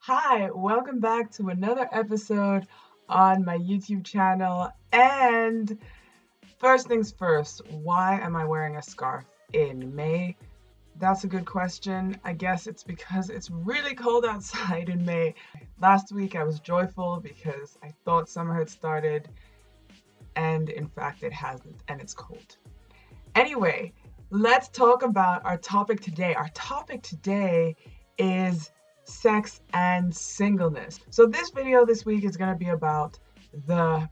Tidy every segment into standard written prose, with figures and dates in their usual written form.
Hi, welcome back to another episode on my YouTube channel. And first things first, why am I wearing a scarf in May? That's a good question. I guess it's because it's really cold outside in May. Last week I was joyful because I thought summer had started, and in fact it hasn't, and it's cold. Anyway, let's talk about our topic today. Our topic today is sex and singleness. So this video this week is going to be about the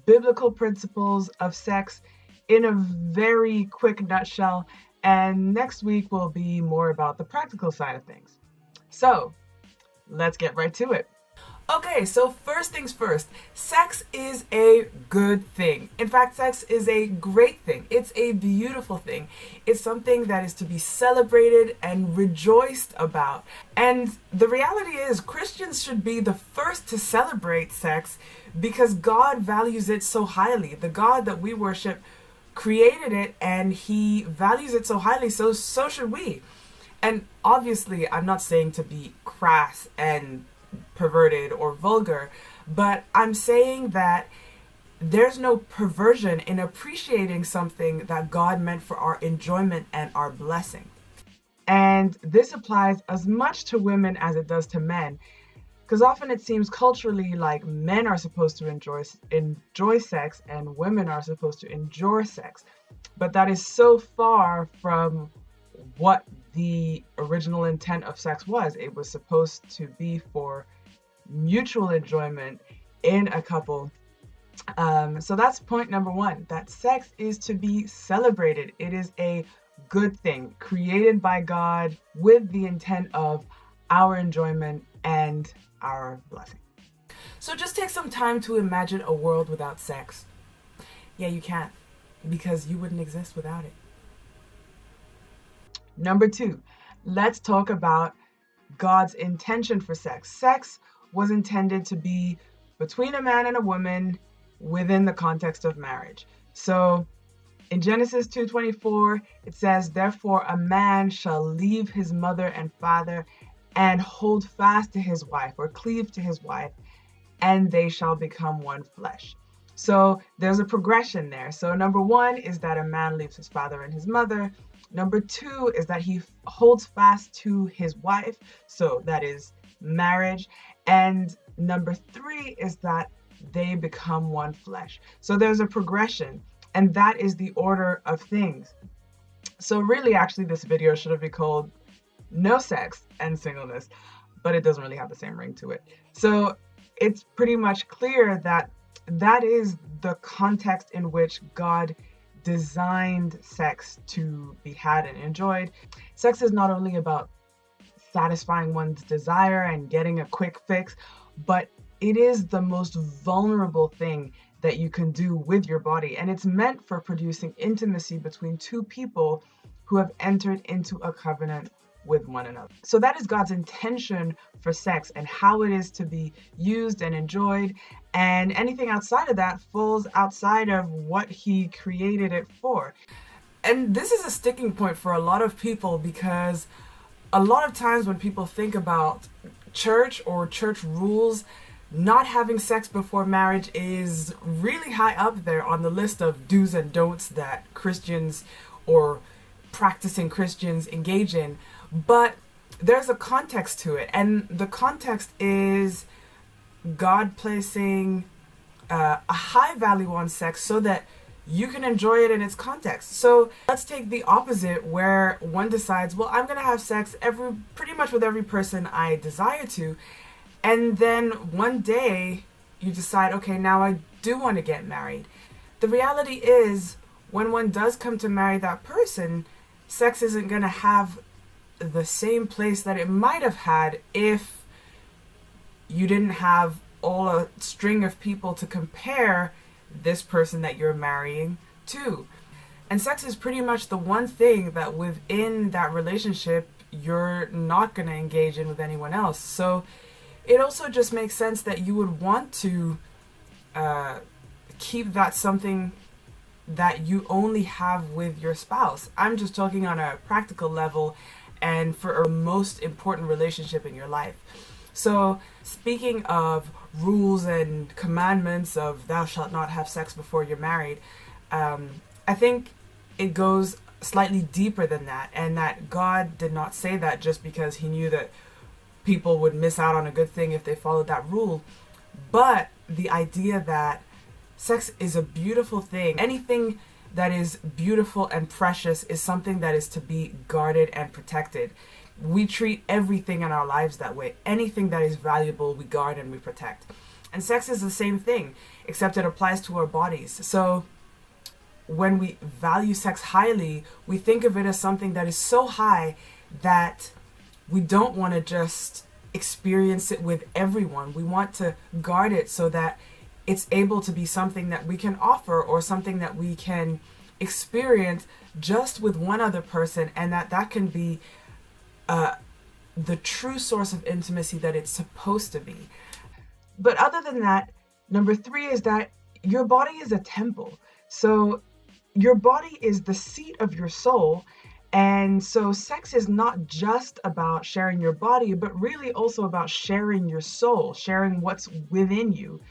biblical principles of sex in a very quick nutshell, and next week will be more about the practical side of things. So let's get right to it. Okay, so first things first, sex is a good thing. In fact, sex is a great thing. It's a beautiful thing. It's something that is to be celebrated and rejoiced about. And the reality is, Christians should be the first to celebrate sex because God values it so highly. The God that we worship created it and he values it so highly, so should we. And obviously, I'm not saying to be crass and perverted or vulgar, but I'm saying that there's no perversion in appreciating something that God meant for our enjoyment and our blessing. And this applies as much to women as it does to men, because often it seems culturally like men are supposed to enjoy sex and women are supposed to endure sex. But that is so far from what the original intent of sex was. It was supposed to be for mutual enjoyment in a couple. So that's point number one, that sex is to be celebrated. It is a good thing created by God with the intent of our enjoyment and our blessing. So just take some time to imagine a world without sex. Yeah, you can't, because you wouldn't exist without it. Number two, let's talk about God's intention for sex. Sex was intended to be between a man and a woman within the context of marriage. So in Genesis 2:24, it says, "Therefore a man shall leave his mother and father and hold fast to his wife," or cleave to his wife, "and they shall become one flesh." So there's a progression there. So number one is that a man leaves his father and his mother. Number two is that he holds fast to his wife. So that is marriage. And number three is that they become one flesh. So there's a progression, and that is the order of things. So really, actually, this video should have been called No Sex and Singleness, but it doesn't really have the same ring to it. So it's pretty much clear that that is the context in which God designed sex to be had and enjoyed. Sex is not only about satisfying one's desire and getting a quick fix, but it is the most vulnerable thing that you can do with your body. And it's meant for producing intimacy between two people who have entered into a covenant with one another. So that is God's intention for sex and how it is to be used and enjoyed. And anything outside of that falls outside of what he created it for. And this is a sticking point for a lot of people, because a lot of times when people think about church or church rules, not having sex before marriage is really high up there on the list of do's and don'ts that Christians or practicing Christians engage in. But there's a context to it, and the context is God placing a high value on sex so that you can enjoy it in its context. So let's take the opposite, where one decides, well, I'm going to have sex pretty much with every person I desire to. And then one day you decide, okay, now I do want to get married. The reality is, when one does come to marry that person, sex isn't going to have the same place that it might have had if you didn't have all a string of people to compare this person that you're marrying to. And sex is pretty much the one thing that within that relationship you're not going to engage in with anyone else. So it also just makes sense that you would want to keep that something that you only have with your spouse. I'm just talking on a practical level and for a most important relationship in your life. So, speaking of rules and commandments of thou shalt not have sex before you're married, I think it goes slightly deeper than that, and that God did not say that just because he knew that people would miss out on a good thing if they followed that rule, but the idea that sex is a beautiful thing. Anything that is beautiful and precious is something that is to be guarded and protected. We treat everything in our lives that way. Anything that is valuable, we guard and we protect. And sex is the same thing, except it applies to our bodies. So when we value sex highly, we think of it as something that is so high that we don't want to just experience it with everyone. We want to guard it so that it's able to be something that we can offer or something that we can experience just with one other person, and that can be the true source of intimacy that it's supposed to be. But other than that, number three is that your body is a temple. So your body is the seat of your soul. And so sex is not just about sharing your body, but really also about sharing your soul, sharing what's within you.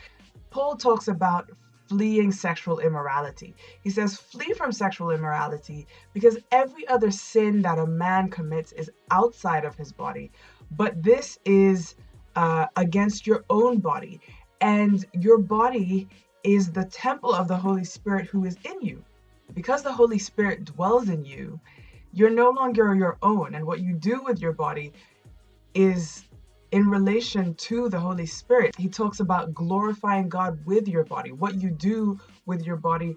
Paul talks about fleeing sexual immorality. He says, flee from sexual immorality because every other sin that a man commits is outside of his body. But this is against your own body. And your body is the temple of the Holy Spirit who is in you. Because the Holy Spirit dwells in you, you're no longer your own. And what you do with your body is in relation to the Holy Spirit. He talks about glorifying God with your body. What you do with your body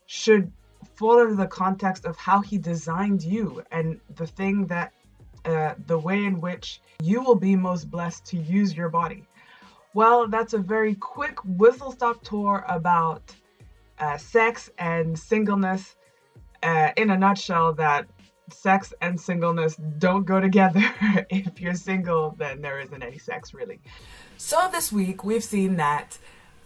should fall under the context of how he designed you and the thing that the way in which you will be most blessed to use your body. Well, that's a very quick whistle-stop tour about sex and singleness. In a nutshell, that sex and singleness don't go together. If you're single, then there isn't any sex, really. So this week, we've seen that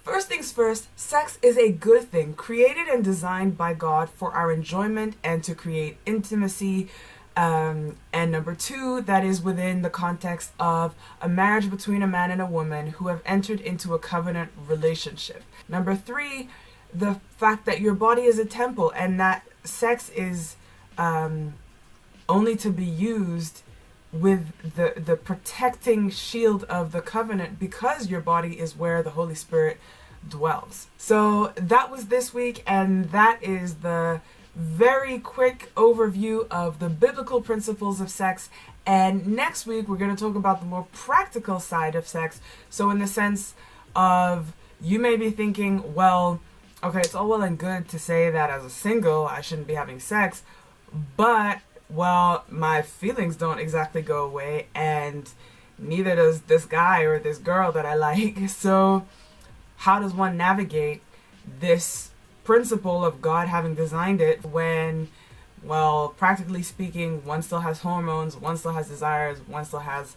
first things first, sex is a good thing, created and designed by God for our enjoyment and to create intimacy. And number two, that is within the context of a marriage between a man and a woman who have entered into a covenant relationship. Number three, the fact that your body is a temple and that sex is only to be used with the protecting shield of the covenant because your body is where the Holy Spirit dwells. So that was this week, and that is the very quick overview of the biblical principles of sex. And next week we're going to talk about the more practical side of sex. So in the sense of, you may be thinking, well, okay, it's all well and good to say that as a single I shouldn't be having sex, but well, my feelings don't exactly go away, and neither does this guy or this girl that I like. So how does one navigate this principle of God having designed it when, well, practically speaking, one still has hormones, one still has desires, one still has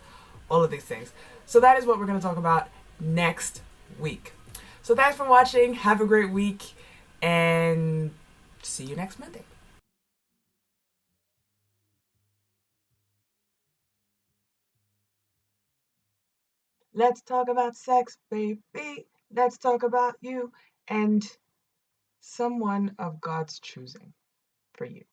all of these things? So that is what we're going to talk about next week. So thanks for watching. Have a great week, and see you next Monday. Let's talk about sex, baby. Let's talk about you and someone of God's choosing for you.